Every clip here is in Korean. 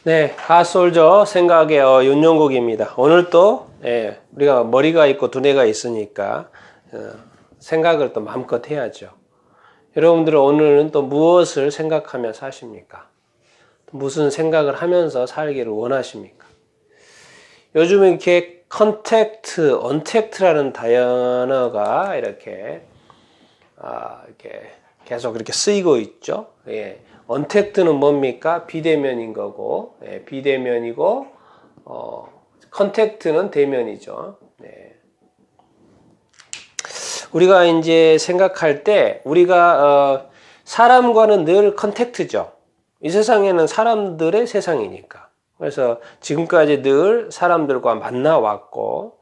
네, 핫솔저 생각의 윤용국입니다. 오늘 또 우리가 머리가 있고 두뇌가 있으니까 생각을 또 마음껏 해야죠. 여러분들은 오늘은 또 무엇을 생각하며 사십니까? 무슨 생각을 하면서 살기를 원하십니까? 요즘은 이렇게 컨택트, 언택트라는 단어가 이렇게 계속 이렇게 쓰이고 있죠. 예. 언택트는 뭡니까? 비대면인 거고, 비대면이고, 컨택트는 대면이죠. 네. 우리가 이제 생각할 때, 우리가, 사람과는 늘 컨택트죠. 이 세상에는 사람들의 세상이니까. 그래서 지금까지 늘 사람들과 만나왔고,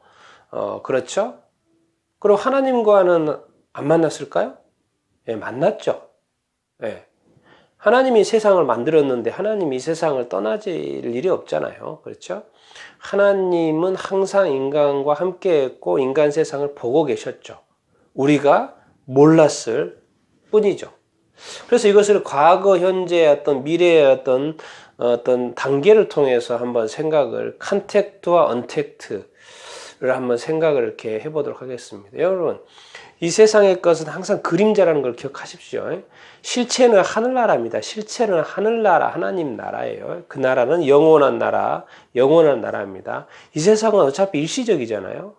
그렇죠? 그리고 하나님과는 안 만났을까요? 예, 만났죠. 예. 하나님이 세상을 만들었는데 하나님이 이 세상을 떠나질 일이 없잖아요. 그렇죠? 하나님은 항상 인간과 함께 했고 인간 세상을 보고 계셨죠. 우리가 몰랐을 뿐이죠. 그래서 이것을 과거, 현재, 어떤 미래의 어떤 단계를 통해서 한번 생각을 컨택트와 언택트를 한번 생각을 이렇게 해보도록 하겠습니다. 여러분, 이 세상의 것은 항상 그림자라는 걸 기억하십시오. 실체는 하늘나라입니다. 실체는 하늘나라, 하나님 나라예요. 그 나라는 영원한 나라, 영원한 나라입니다. 이 세상은 어차피 일시적이잖아요.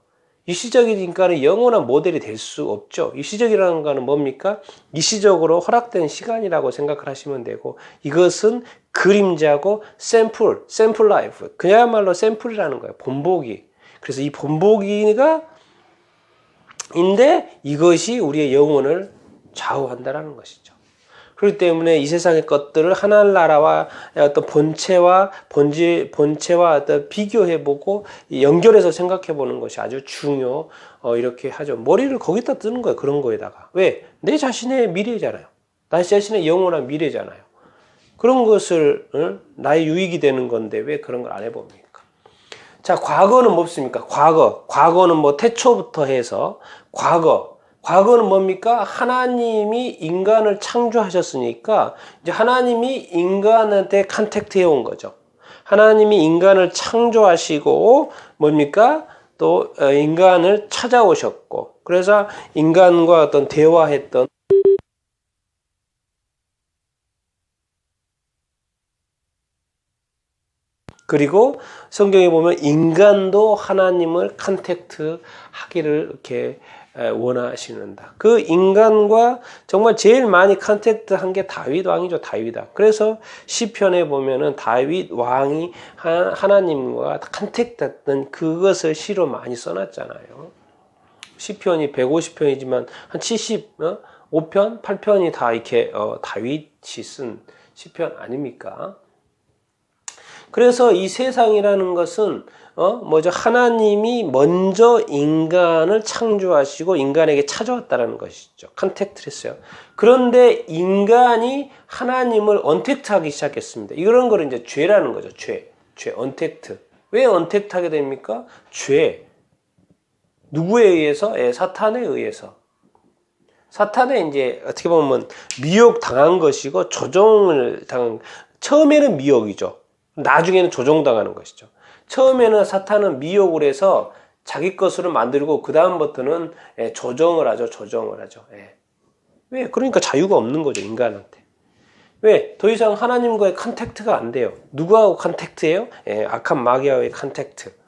일시적이니까 영원한 모델이 될 수 없죠. 일시적이라는 거는 뭡니까? 일시적으로 허락된 시간이라고 생각을 하시면 되고, 이것은 그림자고 샘플 라이프. 그야말로 샘플이라는 거예요. 본보기. 그래서 이 본보기가 인데 이것이 우리의 영혼을 좌우한다라는 것이죠. 그렇기 때문에 이 세상의 것들을 하늘나라와 어떤 본체와 어떤 비교해보고 연결해서 생각해보는 것이 아주 이렇게 하죠. 머리를 거기다 뜨는 거예요. 그런 거에다가. 왜? 내 자신의 미래잖아요. 나 자신의 영원한 미래잖아요. 그런 것을 나의 유익이 되는 건데 왜 그런 걸 안 해봅니까? 자, 과거는 뭡니까? 과거는 뭐 태초부터 해서 과거는 뭡니까? 하나님이 인간을 창조하셨으니까 이제 하나님이 인간한테 컨택트 해온 거죠. 하나님이 인간을 창조하시고 뭡니까? 또 인간을 찾아오셨고 그래서 인간과 어떤 대화했던 그리고 성경에 보면 인간도 하나님을 컨택트 하기를 이렇게 원하시는다. 그 인간과 정말 제일 많이 컨택트 한 게 다윗 왕이죠. 다윗 왕. 그래서 시편에 보면은 다윗 왕이 하나님과 컨택트 했던 그것을 시로 많이 써놨잖아요. 시편이 150편이지만 한 75편, 8편이 다 이렇게 다윗이 쓴 시편 아닙니까? 그래서 이 세상이라는 것은 하나님이 먼저 인간을 창조하시고 인간에게 찾아왔다라는 것이죠. 컨택트를 했어요. 그런데 인간이 하나님을 언택트하기 시작했습니다. 이런 거를 이제 죄라는 거죠. 죄, 언택트. 왜 언택트하게 됩니까? 죄. 누구에 의해서? 사탄에 의해서. 사탄에 이제 어떻게 보면 미혹 당한 것이고 조종을 당한. 처음에는 미혹이죠. 나중에는 조종당하는 것이죠. 처음에는 사탄은 미혹을 해서 자기 것으로 만들고 그 다음부터는 조정을 하죠. 왜? 그러니까 자유가 없는 거죠. 인간한테. 왜? 더 이상 하나님과의 컨택트가 안 돼요. 누구하고 컨택트예요? 악한 마귀와의 컨택트.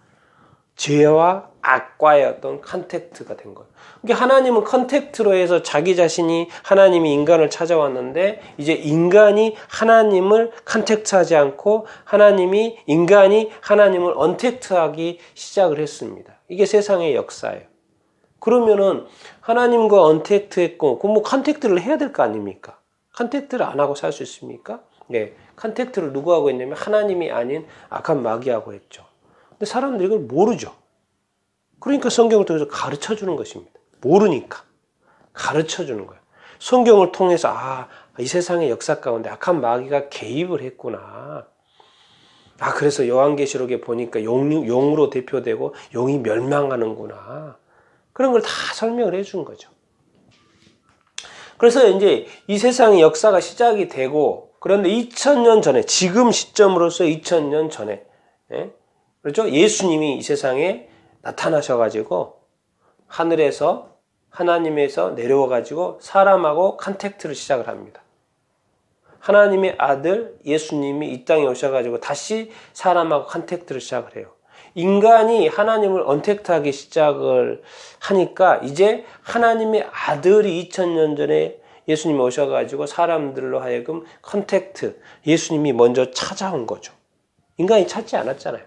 죄와 악과의 어떤 컨택트가 된 거예요. 그러니까 하나님은 컨택트로 해서 자기 자신이 하나님이 인간을 찾아왔는데 이제 인간이 하나님을 컨택트하지 않고 인간이 하나님을 언택트하기 시작을 했습니다. 이게 세상의 역사예요. 그러면은 하나님과 언택트했고 그럼 뭐 컨택트를 해야 될 거 아닙니까? 컨택트를 안 하고 살 수 있습니까? 네, 컨택트를 누구 하고 했냐면 하나님이 아닌 악한 마귀하고 했죠. 근데 사람들이 이걸 모르죠. 그러니까 성경을 통해서 가르쳐 주는 것입니다. 모르니까 가르쳐 주는 거예요. 성경을 통해서 이 세상의 역사 가운데 악한 마귀가 개입을 했구나. 그래서 요한계시록에 보니까 용으로 대표되고 용이 멸망하는구나. 그런 걸 다 설명을 해 준 거죠. 그래서 이제 이 세상의 역사가 시작이 되고 그런데 2000년 전에, 지금 시점으로서 2000년 전에, 그렇죠? 예수님이 이 세상에 나타나셔가지고 하늘에서 하나님에서 내려와가지고 사람하고 컨택트를 시작을 합니다. 하나님의 아들 예수님이 이 땅에 오셔가지고 다시 사람하고 컨택트를 시작을 해요. 인간이 하나님을 언택트하기 시작을 하니까 이제 하나님의 아들이 2000년 전에 예수님이 오셔가지고 사람들로 하여금 컨택트, 예수님이 먼저 찾아온 거죠. 인간이 찾지 않았잖아요.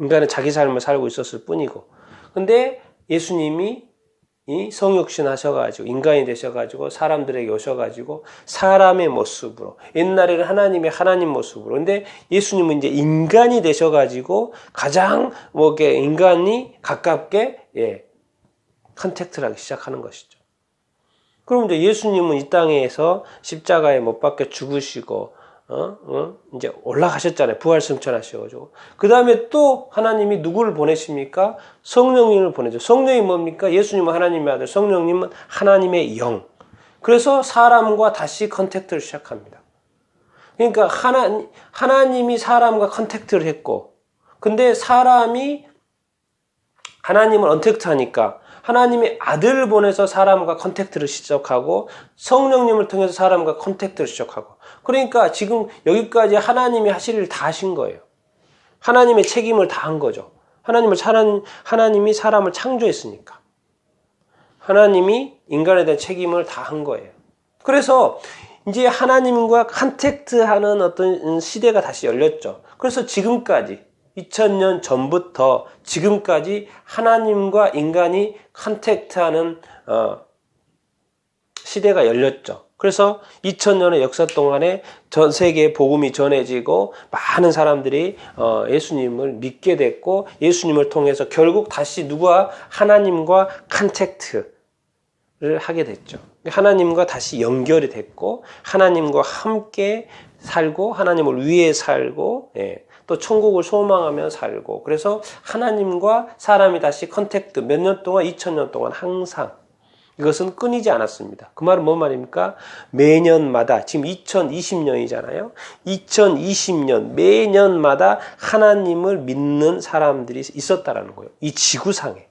인간은 자기 삶을 살고 있었을 뿐이고. 근데 예수님이 이 성육신 하셔가지고 인간이 되셔가지고 사람들에게 오셔가지고 사람의 모습으로, 옛날에는 하나님 모습으로, 근데 예수님은 이제 인간이 되셔가지고 가장 인간이 가깝게 컨택트를 하기 시작하는 것이죠. 그럼 이제 예수님은 이 땅에서 십자가에 못 박혀 죽으시고 이제 올라가셨잖아요. 부활 승천하셔가지고. 그 다음에 또 하나님이 누구를 보내십니까? 성령님을 보내죠. 성령이 뭡니까? 예수님은 하나님의 아들, 성령님은 하나님의 영. 그래서 사람과 다시 컨택트를 시작합니다. 그러니까 하나님이 사람과 컨택트를 했고, 근데 사람이 하나님을 언택트하니까 하나님의 아들을 보내서 사람과 컨택트를 시작하고 성령님을 통해서 사람과 컨택트를 시작하고, 그러니까 지금 여기까지 하나님이 하실 일 다 하신 거예요. 하나님의 책임을 다 한 거죠. 하나님이 사람을 창조했으니까. 하나님이 인간에 대한 책임을 다 한 거예요. 그래서 이제 하나님과 컨택트하는 어떤 시대가 다시 열렸죠. 그래서 지금까지 2000년 전부터 지금까지 하나님과 인간이 컨택트하는 시대가 열렸죠. 그래서 2000년의 역사 동안에 전 세계에 복음이 전해지고 많은 사람들이 예수님을 믿게 됐고, 예수님을 통해서 결국 다시 누구와 하나님과 컨택트를 하게 됐죠. 하나님과 다시 연결이 됐고, 하나님과 함께 살고, 하나님을 위해 살고, 또 천국을 소망하며 살고, 그래서 하나님과 사람이 다시 컨택트, 몇 년 동안, 2000년 동안 항상 이것은 끊이지 않았습니다. 그 말은 뭔 말입니까? 매년마다, 지금 2020년이잖아요. 2020년 매년마다 하나님을 믿는 사람들이 있었다라는 거예요. 이 지구상에.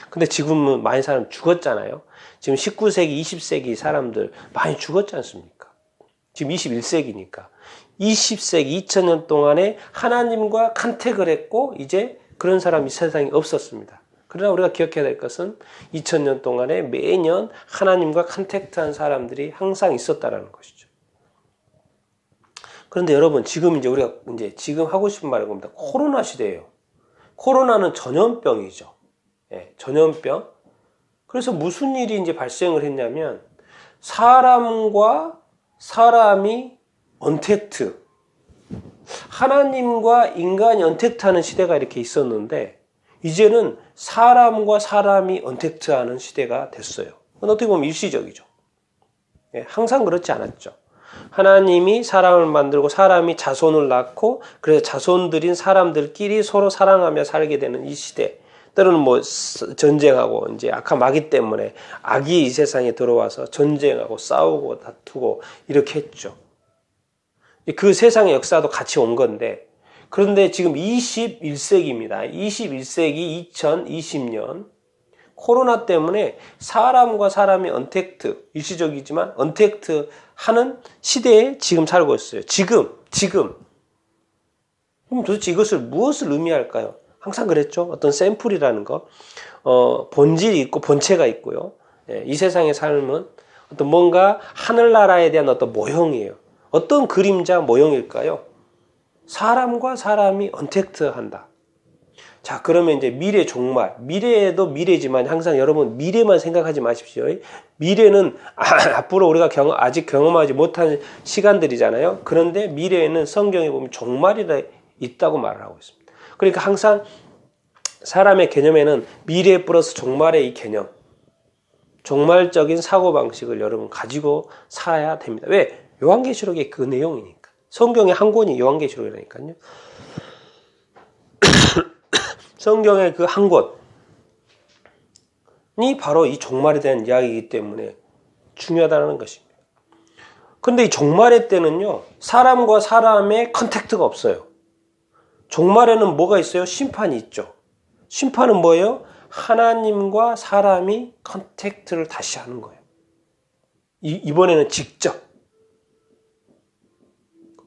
근데 지금은 많은 사람 죽었잖아요. 지금 19세기, 20세기 사람들 많이 죽었지 않습니까? 지금 21세기니까. 20세기, 2000년 동안에 하나님과 컨택을 했고, 이제 그런 사람이 세상에 없었습니다. 그러나 우리가 기억해야 될 것은 2000년 동안에 매년 하나님과 컨택트한 사람들이 항상 있었다라는 것이죠. 그런데 여러분, 지금 이제 우리가 지금 하고 싶은 말은 겁니다. 코로나 시대예요. 코로나는 전염병이죠. 전염병. 그래서 무슨 일이 이제 발생을 했냐면, 사람과 사람이 언택트, 하나님과 인간이 언택트하는 시대가 이렇게 있었는데, 이제는 사람과 사람이 언택트하는 시대가 됐어요. 어떻게 보면 일시적이죠. 항상 그렇지 않았죠. 하나님이 사람을 만들고 사람이 자손을 낳고, 그래서 자손들인 사람들끼리 서로 사랑하며 살게 되는 이 시대. 때로는 전쟁하고, 이제 악한 마귀 때문에 악이 이 세상에 들어와서 전쟁하고 싸우고 다투고 이렇게 했죠. 그 세상의 역사도 같이 온 건데, 그런데 지금 21세기입니다. 21세기 2020년 코로나 때문에 사람과 사람이 언택트, 일시적이지만 언택트 하는 시대에 지금 살고 있어요. 지금. 그럼 도대체 이것을 무엇을 의미할까요? 항상 그랬죠. 어떤 샘플이라는 거, 본질이 있고 본체가 있고요. 이 세상의 삶은 어떤 뭔가 하늘나라에 대한 어떤 모형이에요. 어떤 그림자 모형일까요? 사람과 사람이 언택트한다. 자, 그러면 이제 미래 종말. 미래도 미래지만 항상 여러분 미래만 생각하지 마십시오. 미래는 앞으로 우리가 아직 경험하지 못한 시간들이잖아요. 그런데 미래에는 성경에 보면 종말이 있다고 말을 하고 있습니다. 그러니까 항상 사람의 개념에는 미래 플러스 종말의 이 개념, 종말적인 사고방식을 여러분 가지고 살아야 됩니다. 왜? 요한계시록의 그 내용이니까. 성경의 한 권이 요한계시록이라니까요. 성경의 그 한 권이 바로 이 종말에 대한 이야기이기 때문에 중요하다는 것입니다. 근데 이 종말의 때는요, 사람과 사람의 컨택트가 없어요. 종말에는 뭐가 있어요? 심판이 있죠. 심판은 뭐예요? 하나님과 사람이 컨택트를 다시 하는 거예요. 이번에는 직접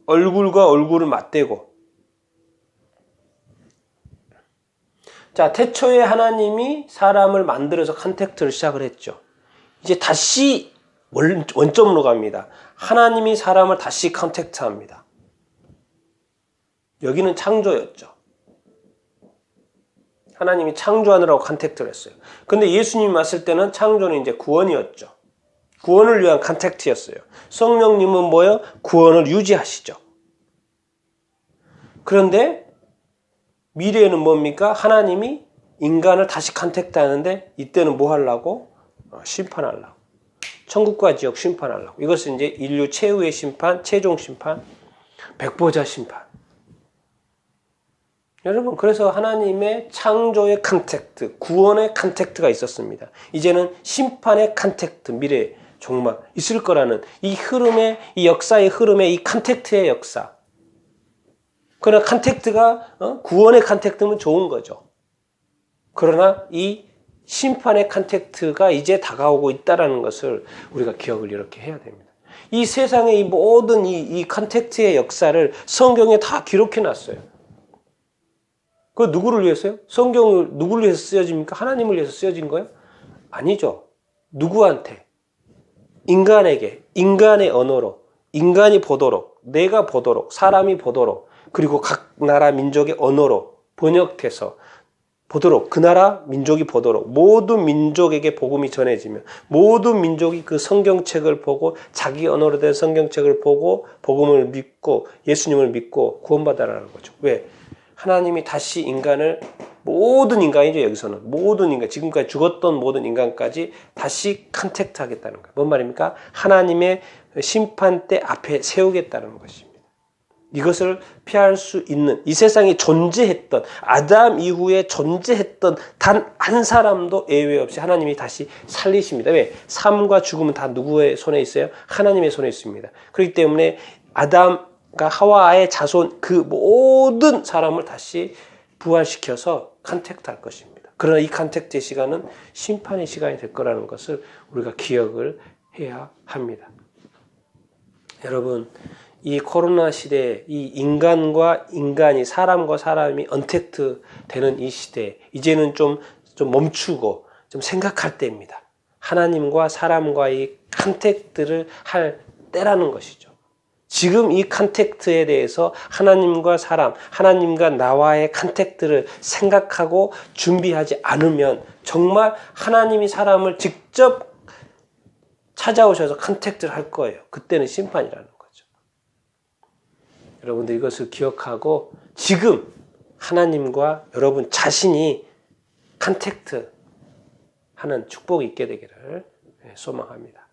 얼굴과 얼굴을 맞대고. 자, 태초에 하나님이 사람을 만들어서 컨택트를 시작을 했죠. 이제 다시 원점으로 갑니다. 하나님이 사람을 다시 컨택트합니다. 여기는 창조였죠. 하나님이 창조하느라고 컨택트를 했어요. 근데 예수님이 왔을 때는 창조는 이제 구원이었죠. 구원을 위한 컨택트였어요. 성령님은 뭐예요? 구원을 유지하시죠. 그런데 미래에는 뭡니까? 하나님이 인간을 다시 컨택트하는데 이때는 뭐 하려고? 심판하려고. 천국과 지옥 심판하려고. 이것은 이제 인류 최후의 심판, 최종 심판, 백보자 심판. 여러분, 그래서 하나님의 창조의 컨택트, 구원의 컨택트가 있었습니다. 이제는 심판의 컨택트, 미래 종말 있을 거라는 이 흐름의, 이 역사의 흐름의 이 컨택트의 역사. 그러나 컨택트가 구원의 컨택트면 좋은 거죠. 그러나 이 심판의 컨택트가 이제 다가오고 있다는 것을 우리가 기억을 이렇게 해야 됩니다. 이 세상의 이 모든 이 컨택트의 역사를 성경에 다 기록해 놨어요. 그 누구를 위해서요? 성경을 누구를 위해서 쓰여집니까? 하나님을 위해서 쓰여진 거예요? 아니죠. 누구한테? 인간에게, 인간의 언어로, 인간이 보도록, 내가 보도록, 사람이 보도록, 그리고 각 나라 민족의 언어로 번역해서 보도록, 그 나라 민족이 보도록, 모든 민족에게 복음이 전해지면 모든 민족이 그 성경책을 보고 자기 언어로 된 성경책을 보고 복음을 믿고 예수님을 믿고 구원받아라는 거죠. 왜? 하나님이 다시 인간을, 모든 인간이죠, 여기서는. 모든 인간, 지금까지 죽었던 모든 인간까지 다시 컨택트 하겠다는 거예요. 뭔 말입니까? 하나님의 심판대 앞에 세우겠다는 것입니다. 이것을 피할 수 있는, 이 세상에 존재했던, 아담 이후에 존재했던 단 한 사람도 예외 없이 하나님이 다시 살리십니다. 왜? 삶과 죽음은 다 누구의 손에 있어요? 하나님의 손에 있습니다. 그렇기 때문에 아담과 하와의 자손, 그 모든 사람을 다시 부활시켜서 컨택트 할 것입니다. 그러나 이 컨택트의 시간은 심판의 시간이 될 거라는 것을 우리가 기억을 해야 합니다. 여러분, 이 코로나 시대에 이 인간과 인간이, 사람과 사람이 언택트 되는 이 시대에 이제는 좀 멈추고 좀 생각할 때입니다. 하나님과 사람과의 컨택트를 할 때라는 것이죠. 지금 이 컨택트에 대해서 하나님과 사람, 하나님과 나와의 컨택트를 생각하고 준비하지 않으면 정말 하나님이 사람을 직접 찾아오셔서 컨택트를 할 거예요. 그때는 심판이라는 거죠. 여러분들 이것을 기억하고 지금 하나님과 여러분 자신이 컨택트 하는 축복이 있게 되기를 소망합니다.